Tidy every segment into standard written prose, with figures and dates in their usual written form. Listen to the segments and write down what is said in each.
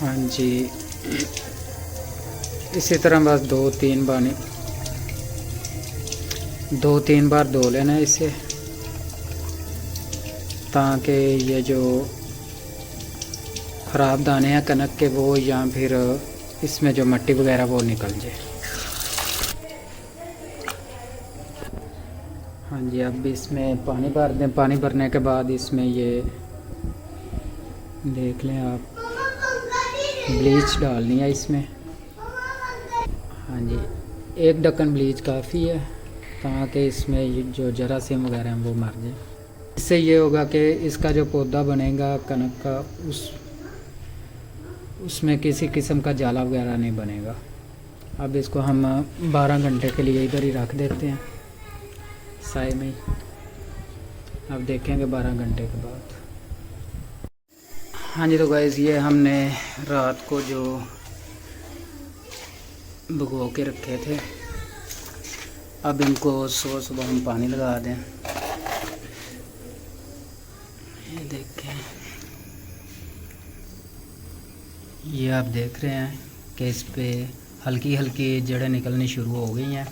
हाँ जी, इसी तरह बस दो तीन बार धो लेना इसे, ताकि ये जो ख़राब दाने हैं कनक के वो या फिर इसमें जो मिट्टी वगैरह वो निकल जाए। हाँ जी, अब इसमें पानी भर दें। पानी भरने के बाद इसमें ये देख लें आप, ब्लीच डालनी है इसमें। हाँ जी, एक ढक्कन ब्लीच काफ़ी है, ताकि इसमें जो जरासीम वगैरह हैं वो मर जाए। इससे ये होगा कि इसका जो पौधा बनेगा कनक का, उसमें किसी किस्म का जाला वगैरह नहीं बनेगा। अब इसको हम 12 घंटे के लिए इधर ही रख देते हैं साए में। अब देखेंगे 12 घंटे के बाद। हाँ जी, तो गाइस ये हमने रात को जो भिगो के रखे थे, अब इनको सुबह हम पानी लगा दें। ये देखें, ये आप देख रहे हैं कि इस पे हल्की हल्की जड़ें निकलनी शुरू हो गई हैं।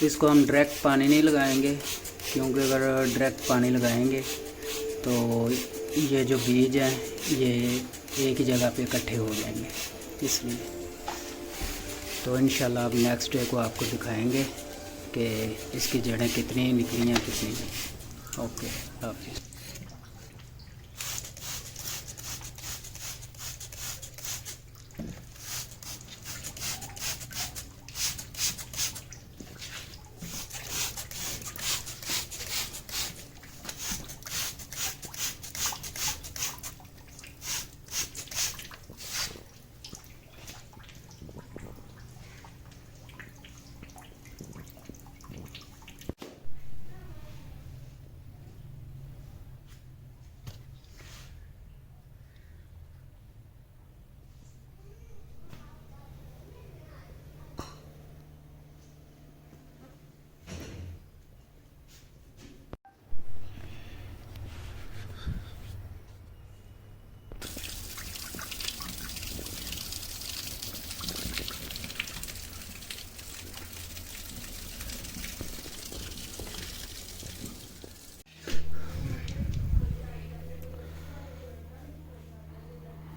इसको हम डायरेक्ट पानी नहीं लगाएंगे, क्योंकि अगर डायरेक्ट पानी लगाएंगे तो ये जो बीज हैं ये एक ही जगह पे इकट्ठे हो जाएंगे, इसलिए। तो इंशाल्लाह अब नेक्स्ट डे को आपको दिखाएंगे कि इसकी जड़ें कितनी निकली हैं कितनी नहीं। ओके, हाफिज़।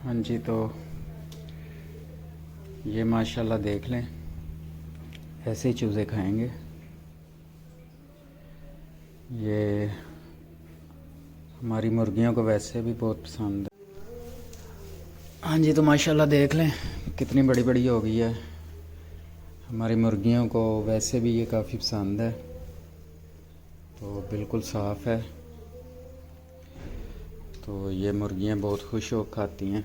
हाँ जी, तो ये माशाल्लाह देख लें, ऐसे ही चूज़े खाएंगे। ये हमारी मुर्गियों को वैसे भी बहुत पसंद है। हाँ जी, तो माशाल्लाह देख लें कितनी बड़ी बड़ी हो गई है। हमारी मुर्गियों को वैसे भी ये काफ़ी पसंद है, तो बिल्कुल साफ़ है। तो ये मुर्गियाँ बहुत खुश हो खाती हैं।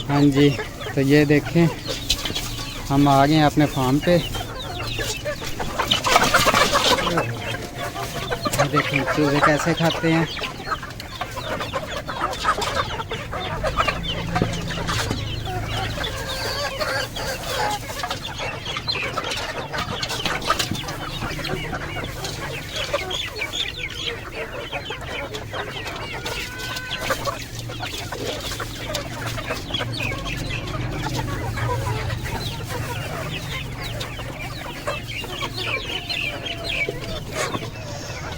हाँ जी, तो ये देखें हम आ गए हैं अपने फार्म पे। देखें चूज़े कैसे खाते हैं।